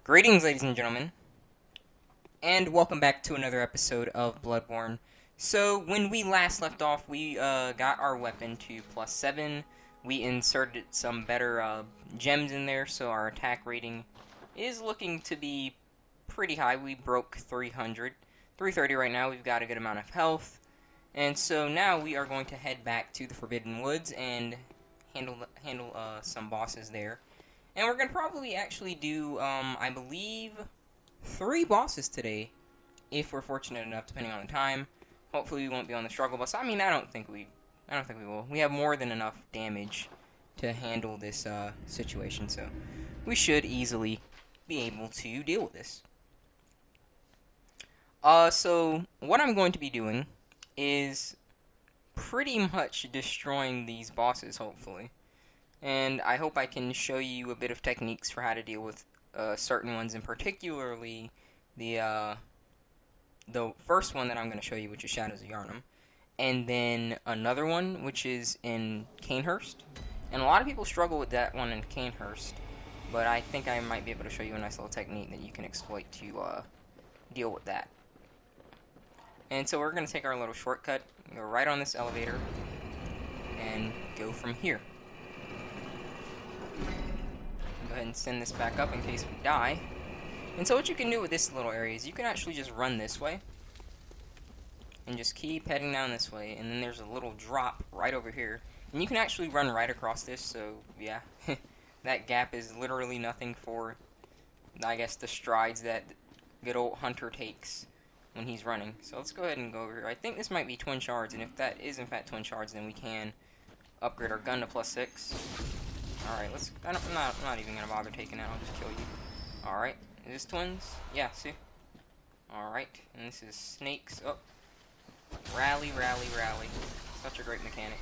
Greetings, ladies and gentlemen, and welcome back to another episode of Bloodborne. So, when we last left off, we got our weapon to +7. We inserted some better gems in there, so our attack rating is looking to be pretty high. We broke 300. 330 right now. We've got a good amount of health. And so now we are going to head back to the Forbidden Woods and handle some bosses there. And we're going to probably actually do, I believe, 3 bosses today, if we're fortunate enough, depending on the time. Hopefully we won't be on the struggle bus. I mean, I don't think we will. We have more than enough damage to handle this, situation, so we should easily be able to deal with this. So, what I'm going to be doing is pretty much destroying these bosses, hopefully. And I hope I can show you a bit of techniques for how to deal with certain ones, and particularly the first one that I'm going to show you, which is Shadows of Yharnam, and then another one, which is in Canehurst. And a lot of people struggle with that one in Canehurst, but I think I might be able to show you a nice little technique that you can exploit to deal with that. And so we're going to take our little shortcut, go right on this elevator, and go from here. Go ahead and send this back up in case we die. And so what you can do with this little area is you can actually just run this way. And just keep heading down this way. And then there's a little drop right over here. And you can actually run right across this, so yeah. That gap is literally nothing for, I guess, the strides that good old Hunter takes when he's running. So let's go ahead and go over here. I think this might be twin shards, and if that is in fact twin shards, then we can upgrade our gun to +6. Alright, I'm not even gonna bother taking it, I'll just kill you. Alright, is this twins? Yeah, see? Alright, and this is snakes. Oh. Rally, rally, rally. Such a great mechanic.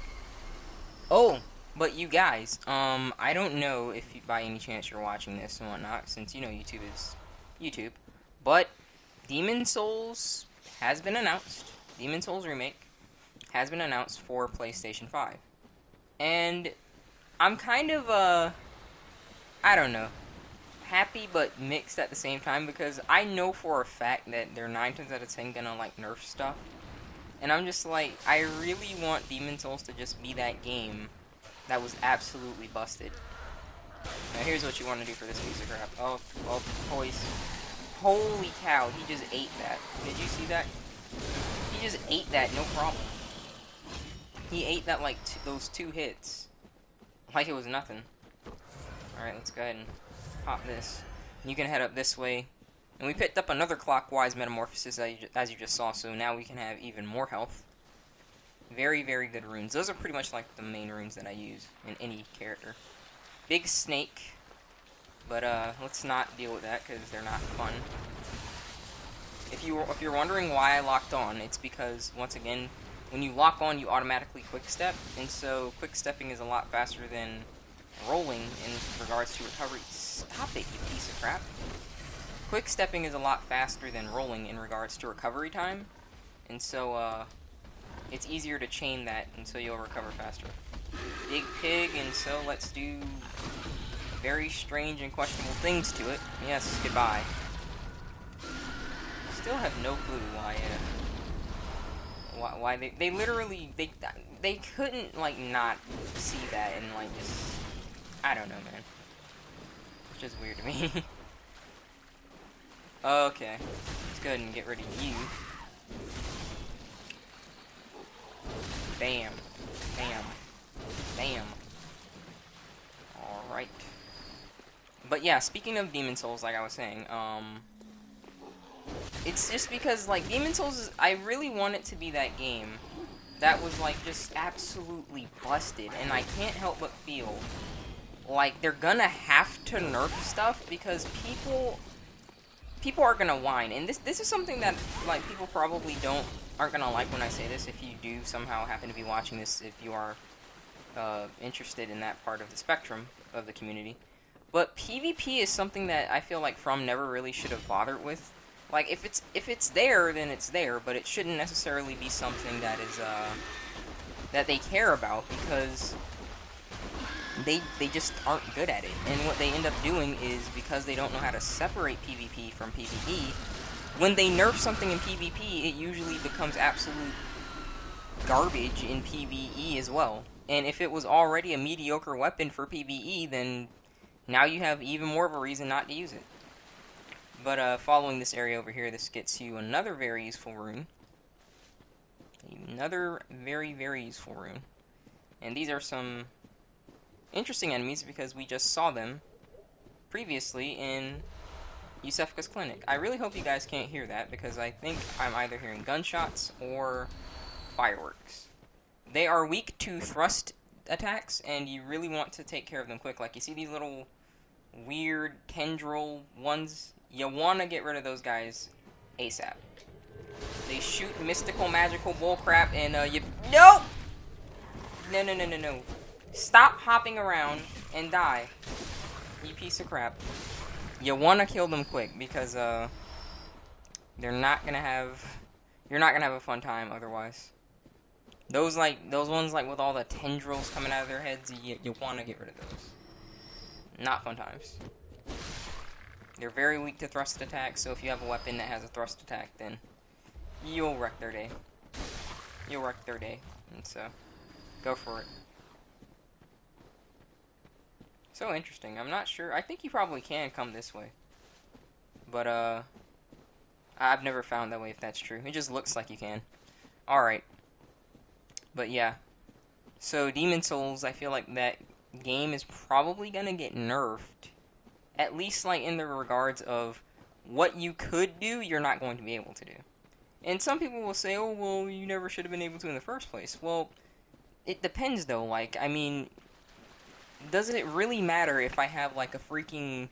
Oh, but you guys, I don't know if you, by any chance you're watching this and whatnot, since you know YouTube is YouTube, but Demon Souls has been announced. Demon Souls Remake has been announced for PlayStation 5. And I'm kind of, I don't know, happy but mixed at the same time, because I know for a fact that they're 9 times out of 10 gonna, like, nerf stuff. And I'm just like, I really want Demon Souls to just be that game that was absolutely busted. Now here's what you want to do for this piece of crap. Oh, boys. Holy cow, he just ate that. Did you see that? He just ate that, no problem. He ate that like those 2 hits. Like it was nothing. Alright, let's go ahead and pop this. You can head up this way. And we picked up another clockwise metamorphosis as you just saw, so now we can have even more health. Very, very good runes. Those are pretty much like the main runes that I use in any character. Big snake. But let's not deal with that because they're not fun. If you're wondering why I locked on, it's because, once again, when you lock on, you automatically quick step, and so quick stepping is a lot faster than rolling in regards to recovery. Stop it, you piece of crap. Quick stepping is a lot faster than rolling in regards to recovery time, and so it's easier to chain that, and so you'll recover faster. Big pig, and so let's do very strange and questionable things to it. Yes, goodbye. Still have no clue why they literally they couldn't like not see that and like just, I don't know, man. It's just weird to me. Okay, let's go ahead and get rid of you. Bam, bam, bam. All right. But yeah, speaking of Demon Souls, like I was saying, it's just because, like, Demon Souls is, I really want it to be that game that was, like, just absolutely busted, and I can't help but feel like they're gonna have to nerf stuff because people are gonna whine, and this is something that, like, people probably aren't gonna like when I say this. If you do somehow happen to be watching this, if you are interested in that part of the spectrum of the community. But PvP is something that I feel like From never really should have bothered with. Like, if it's there, then it's there, but it shouldn't necessarily be something that is that they care about, because they just aren't good at it. And what they end up doing is, because they don't know how to separate PvP from PvE, when they nerf something in PvP, it usually becomes absolute garbage in PvE as well. And if it was already a mediocre weapon for PvE, then now you have even more of a reason not to use it. But following this area over here, this gets you another very useful rune. Another very, very useful rune. And these are some interesting enemies because we just saw them previously in Yusefka's clinic. I really hope you guys can't hear that because I think I'm either hearing gunshots or fireworks. They are weak to thrust attacks, and you really want to take care of them quick. Like, you see these little weird tendril ones? You want to get rid of those guys ASAP. They shoot mystical, magical bullcrap, and you... No! No, no, no, no, no. Stop hopping around and die. You piece of crap. You want to kill them quick, because, they're not gonna have... You're not gonna have a fun time otherwise. Those ones, like, with all the tendrils coming out of their heads, you want to get rid of those. Not fun times. They're very weak to thrust attacks, so if you have a weapon that has a thrust attack, then you'll wreck their day. You'll wreck their day, and so, go for it. So interesting. I'm not sure. I think you probably can come this way. But, I've never found that way if that's true. It just looks like you can. Alright. But yeah. So, Demon Souls, I feel like that game is probably gonna get nerfed. At least, like, in the regards of what you could do, you're not going to be able to do. And some people will say, oh, well, you never should have been able to in the first place. Well, it depends, though. Like, I mean, does it really matter if I have, like, a freaking,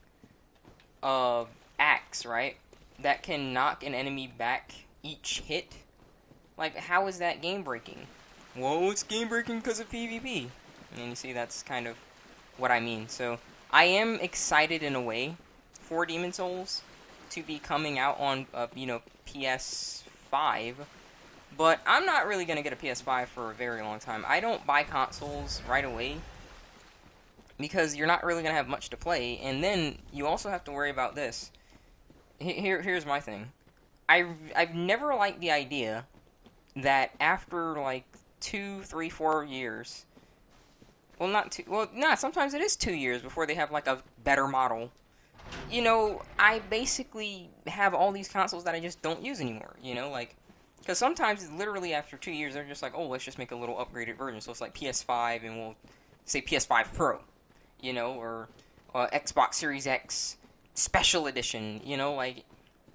axe, right? That can knock an enemy back each hit? Like, how is that game-breaking? Well, it's game-breaking because of PvP. And you see, that's kind of what I mean. So, I am excited in a way for Demon Souls to be coming out on, you know, PS5. But I'm not really going to get a PS5 for a very long time. I don't buy consoles right away because you're not really going to have much to play. And then you also have to worry about this. Here's my thing. I've never liked the idea that after, like, 2, 3, 4 years... Well, not 2... Well, nah, sometimes it is 2 years before they have, like, a better model. You know, I basically have all these consoles that I just don't use anymore, you know? Like, because sometimes, literally, after 2 years, they're just like, oh, let's just make a little upgraded version. So it's like PS5, and we'll say PS5 Pro, you know? Or Xbox Series X Special Edition, you know? Like,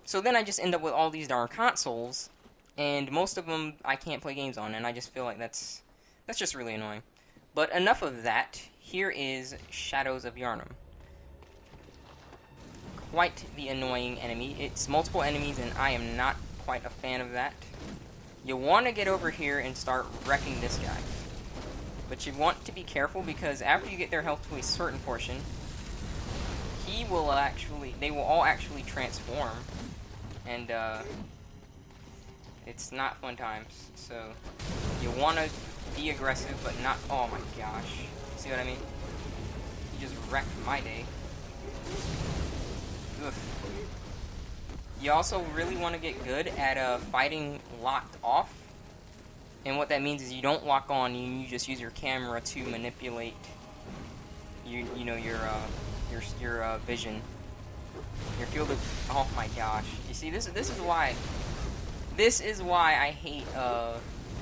so then I just end up with all these darn consoles, and most of them I can't play games on, and I just feel like that's just really annoying. But enough of that. Here is Shadows of Yharnam. Quite the annoying enemy. It's multiple enemies, and I am not quite a fan of that. You want to get over here and start wrecking this guy. But you want to be careful, because after you get their health to a certain portion, they will all actually transform. And, it's not fun times. So, you want to be aggressive, but not... Oh my gosh. See what I mean? You just wrecked my day. Ugh. You also really want to get good at fighting locked off. And what that means is you don't lock on, you just use your camera to manipulate your vision. Your field of... Oh my gosh. You see, this is why... This is why I hate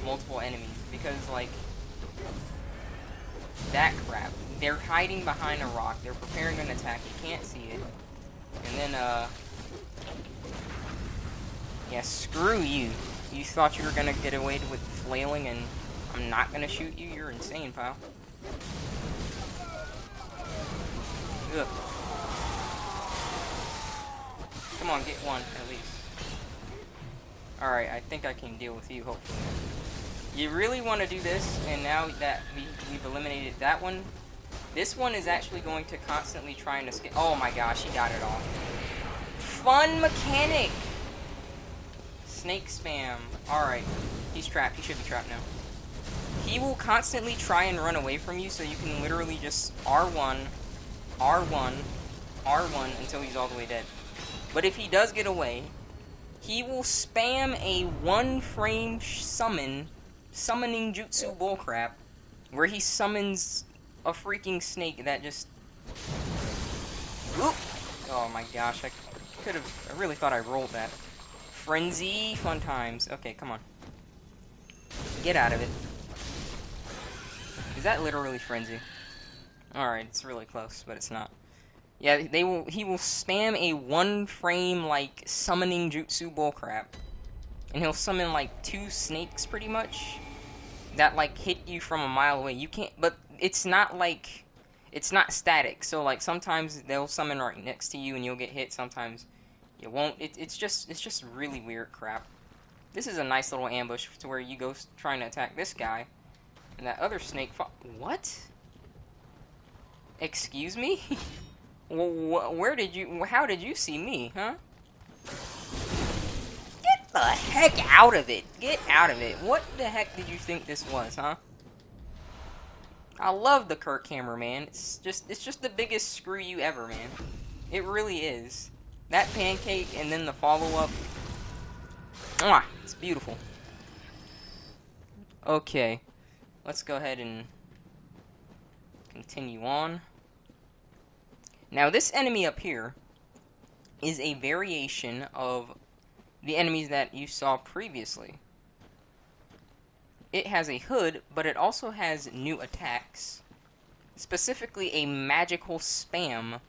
multiple enemies. Because, like, that crap. They're hiding behind a rock. They're preparing an attack. You can't see it. And then, yeah, screw you. You thought you were gonna get away with flailing and I'm not gonna shoot you? You're insane, pal. Ugh. Come on, get one, at least. Alright, I think I can deal with you, hopefully. You really want to do this, and now that we've eliminated that one, this one is actually going to constantly try and escape. Oh my gosh, he got it all. Fun mechanic! Snake spam. Alright. He's trapped. He should be trapped now. he will constantly try and run away from you, so you can literally just R1, R1, R1 until he's all the way dead. But if he does get away, he will spam a 1-frame summoning jutsu bullcrap, where he summons a freaking snake that just... Whoop! Oh my gosh, I really thought I rolled that. Frenzy, fun times. Okay, come on. Get out of it. Is that literally frenzy? Alright, it's really close, but it's not. Yeah, he will spam a 1-frame, like, summoning jutsu bullcrap. And he'll summon, like, 2 snakes, pretty much, that, like, hit you from a mile away. You can't, but it's not, like, it's not static. So, like, sometimes they'll summon right next to you and you'll get hit, sometimes you won't. It's just really weird crap. This is a nice little ambush to where you go trying to attack this guy, and that other snake what? Excuse me? Where did you... How did you see me, huh? Get the heck out of it! Get out of it! What the heck did you think this was, huh? I love the Kirk cameraman. It's just the biggest screw you ever, man. It really is. That pancake and then the follow-up. Mwah! It's beautiful. Okay. Let's go ahead and continue on. Now, this enemy up here is a variation of the enemies that you saw previously. It has a hood, but it also has new attacks. Specifically, a magical spam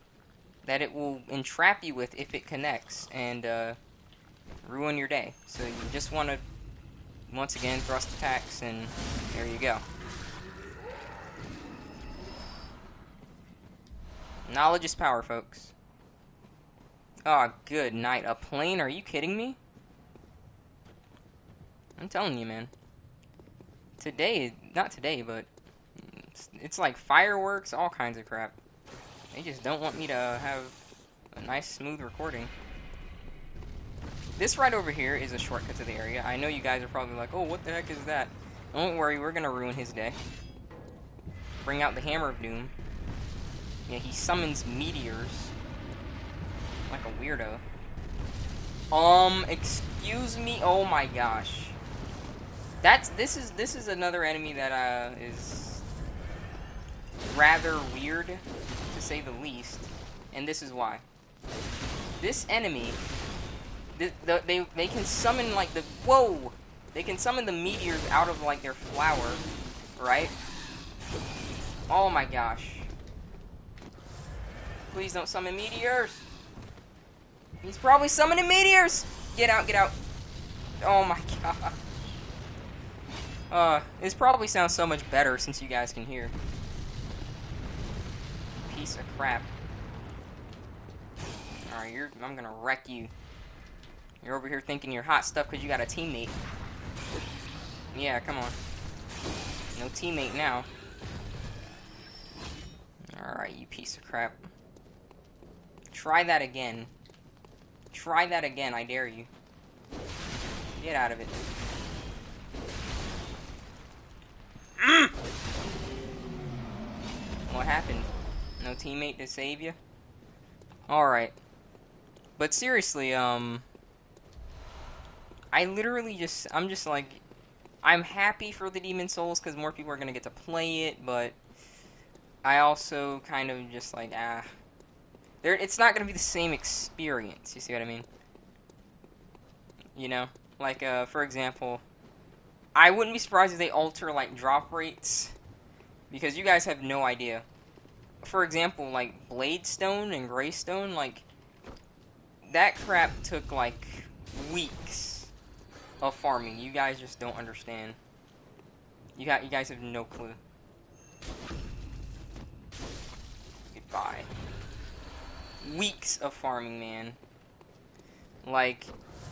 that it will entrap you with if it connects and ruin your day. So you just want to, once again, thrust attacks, and there you go. Knowledge is power, folks. Oh, good night. A plane? Are you kidding me? I'm telling you, man. Today, not today, but it's like fireworks, all kinds of crap. They just don't want me to have a nice, smooth recording. This right over here is a shortcut to the area. I know you guys are probably like, oh, what the heck is that? Don't worry, we're gonna ruin his day. Bring out the Hammer of Doom. Yeah, he summons meteors. Like a weirdo. Excuse me? Oh my gosh. This is another enemy that, is rather weird, to say the least. And this is why. This enemy, they can summon, like, the... Whoa! They can summon the meteors out of, like, their flower, right? Oh my gosh. Please don't summon meteors! He's probably summoning meteors! Get out, get out. Oh my god. This probably sounds so much better since you guys can hear. Piece of crap. Alright, I'm gonna wreck you. You're over here thinking you're hot stuff because you got a teammate. Yeah, come on. No teammate now. Alright, you piece of crap. Try that again. Try that again, I dare you. Get out of it. What happened? No teammate to save you? Alright. But seriously, I literally I'm just like, I'm happy for the Demon Souls because more people are going to get to play it, but I also kind of just like, it's not going to be the same experience, you see what I mean? You know? Like, for example, I wouldn't be surprised if they alter, like, drop rates, because you guys have no idea. For example, like, Bladestone and Greystone, like, that crap took, like, weeks of farming. You guys just don't understand. You guys have no clue. Goodbye. Weeks of farming, man. Like,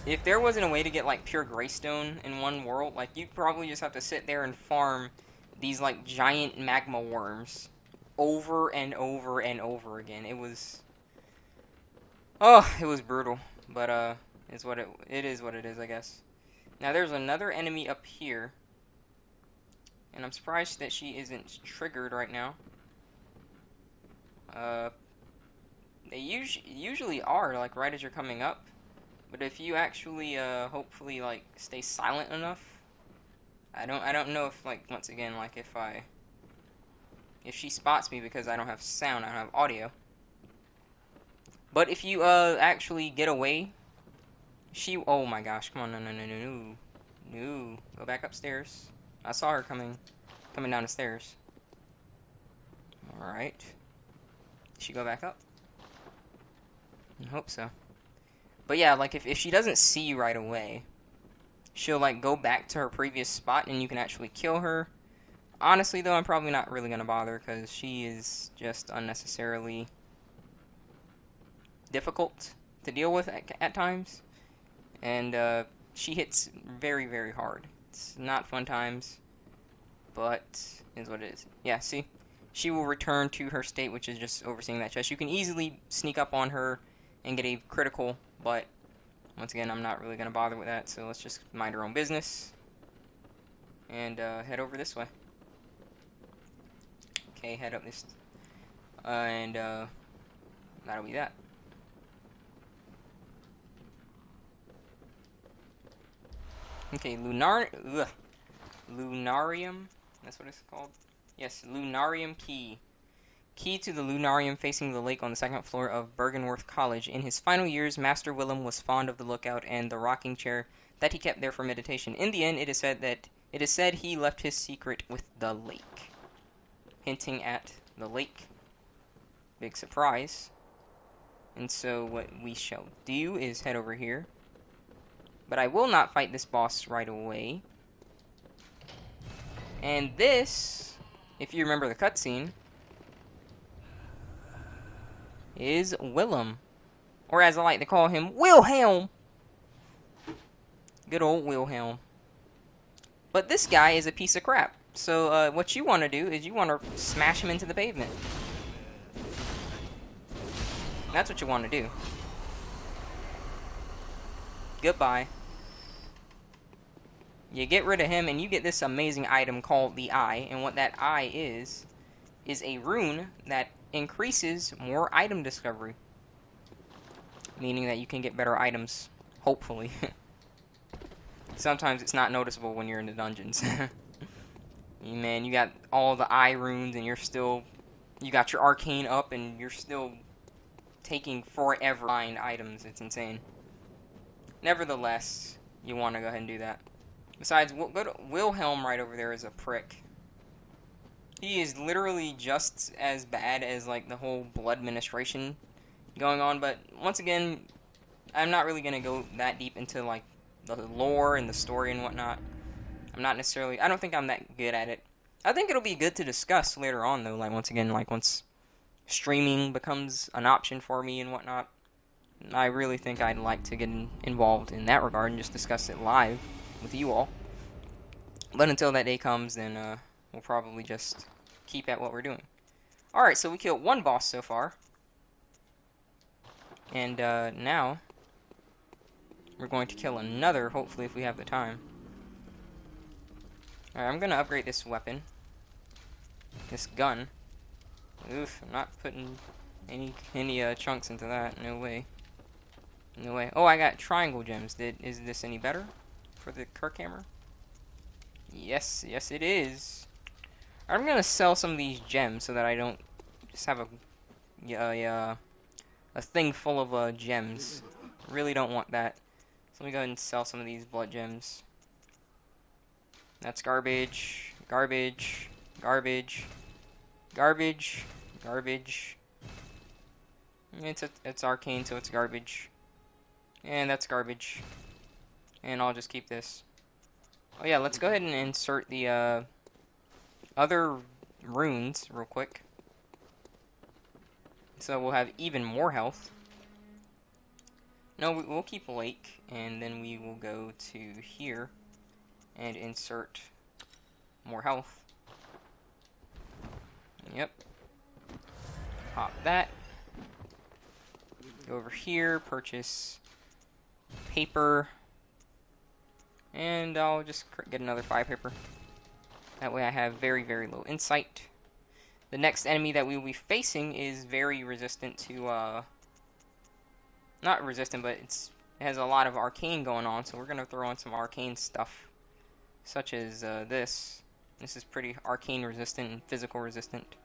if there wasn't a way to get, like, pure Greystone in one world, like, you'd probably just have to sit there and farm these, like, giant magma worms over and over and over again. It was... Oh, it was brutal. But, it is what it is, I guess. Now, there's another enemy up here. And I'm surprised that she isn't triggered right now. They usually are, like, right as you're coming up. But if you actually, hopefully, like, stay silent enough, I don't know if, like, once again, like, if she spots me because I don't have sound, I don't have audio. But if you, actually get away, oh my gosh, come on, no, go back upstairs. I saw her coming down the stairs. Alright. Did she go back up? I hope so. But yeah, like, if she doesn't see you right away, she'll, like, go back to her previous spot and you can actually kill her. Honestly, though, I'm probably not really gonna bother because she is just unnecessarily difficult to deal with at times. And, she hits very, very hard. It's not fun times, but is what it is. Yeah, see? She will return to her state, which is just overseeing that chest. You can easily sneak up on her and get a critical, but once again, I'm not really going to bother with that, so let's just mind our own business and head over this way. Okay, head up this, and that'll be that. Okay, Lunarium, that's what it's called? Yes, Lunarium Key. Key to the Lunarium facing the lake on the second floor of Bergenworth College. In his final years, Master Willem was fond of the lookout and the rocking chair that he kept there for meditation. In the end, it is said he left his secret with the lake. Hinting at the lake. Big surprise. And so what we shall do is head over here. But I will not fight this boss right away. And this, if you remember the cutscene, is Willem. Or as I like to call him, Wilhelm. Good old Wilhelm. But this guy is a piece of crap. So what you want to do is you want to smash him into the pavement. That's what you want to do. Goodbye. You get rid of him and you get this amazing item called the Eye. And what that Eye is a rune that increases more item discovery. Meaning that you can get better items, hopefully. Sometimes it's not noticeable when you're in the dungeons. Man, you got all the eye runes and you got your arcane up and you're still taking forever to find items. It's insane. Nevertheless, you want to go ahead and do that. Besides, Wilhelm right over there is a prick. He is literally just as bad as, like, the whole blood administration going on, but once again, I'm not really going to go that deep into, like, the lore and the story and whatnot. I don't think I'm that good at it. I think it'll be good to discuss later on, though, like, once again, like, once streaming becomes an option for me and whatnot. I really think I'd like to get involved in that regard and just discuss it live with you all. But until that day comes, then, we'll probably just keep at what we're doing. Alright, so we killed one boss so far. And, now, we're going to kill another, hopefully, if we have the time. Alright, I'm going to upgrade this weapon. This gun. Oof, I'm not putting any chunks into that. No way. No way. Oh, I got triangle gems. Is this any better for the Kirk hammer? Yes, yes it is. I'm gonna sell some of these gems so that I don't just have a thing full of gems. Really don't want that. So let me go ahead and sell some of these blood gems. That's garbage, garbage, garbage, garbage, garbage. It's arcane, so it's garbage. And that's garbage. And I'll just keep this. Oh yeah, let's go ahead and insert the other runes real quick. So we'll have even more health. No, we'll keep lake, and then we will go to here and insert more health. Yep. Pop that. Go over here, purchase paper. And I'll just get another 5 paper. That way I have very, very low insight. The next enemy that we will be facing is very resistant to, not resistant, but it has a lot of arcane going on, so we're going to throw on some arcane stuff, such as this. This is pretty arcane resistant and physical resistant.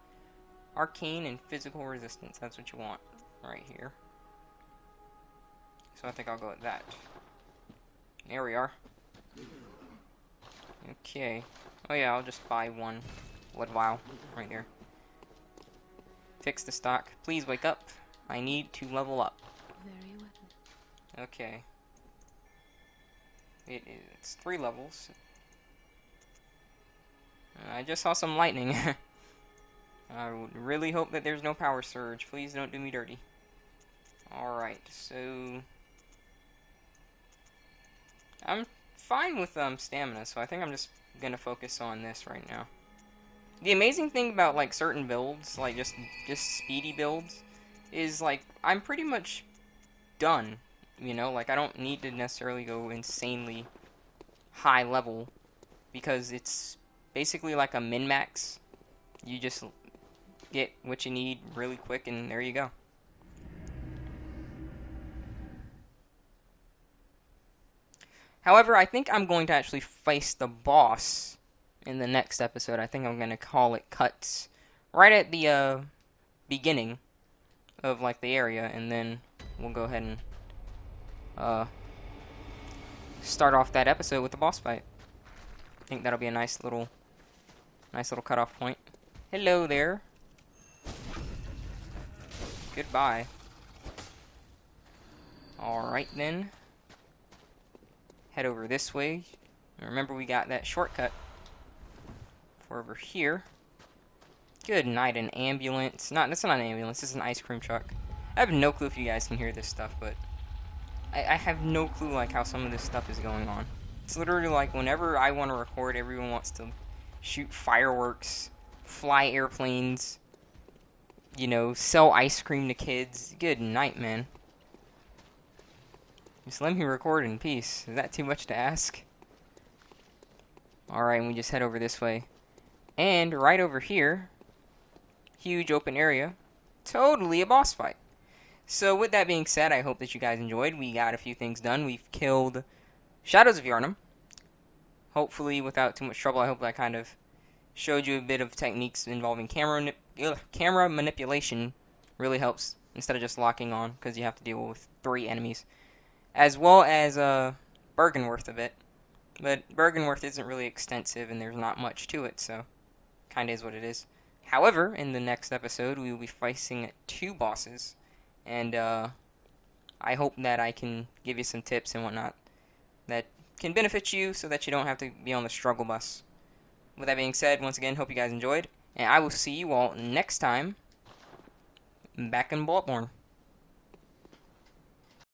Arcane and physical resistance, that's what you want right here. So I think I'll go with that. There we are. Okay. Oh yeah, I'll just buy one blood vial right there. Fix the stock. Please wake up. I need to level up. Very well. Okay. It's 3 levels. I just saw some lightning. I would really hope that there's no power surge. Please don't do me dirty. Alright, so I'm fine with stamina, so I think I'm just gonna focus on this right now. The amazing thing about like certain builds, like just speedy builds, is like I'm pretty much done. You know, like I don't need to necessarily go insanely high level because it's basically like a min-max. You just get what you need really quick and there you go. However, I think I'm going to actually face the boss in the next episode. I think I'm going to call it cuts right at the beginning of like the area, and then we'll go ahead and start off that episode with the boss fight. I think that'll be a nice little cutoff point. Hello there. Goodbye. Alright then. Head over this way. Remember, we got that shortcut for over here. Good night, an ambulance. That's not an ambulance, this is an ice cream truck. I have no clue if you guys can hear this stuff, but I have no clue like how some of this stuff is going on. It's literally like whenever I want to record, everyone wants to shoot fireworks, fly airplanes, you know, sell ice cream to kids. Good night, man. Just let me record in peace. Is that too much to ask? Alright, and we just head over this way. And right over here, huge open area, totally a boss fight. So with that being said, I hope that you guys enjoyed. We got a few things done. We've killed Shadows of Yharnam. Hopefully without too much trouble. I hope I kind of showed you a bit of techniques involving camera manipulation. Really helps instead of just locking on, because you have to deal with 3 enemies. As well as Bergenworth a bit. But Bergenworth isn't really extensive and there's not much to it, so kinda is what it is. However, in the next episode, we will be facing 2 bosses. And I hope that I can give you some tips and whatnot that can benefit you so that you don't have to be on the struggle bus. With that being said, once again, hope you guys enjoyed. And I will see you all next time back in Bloodborne.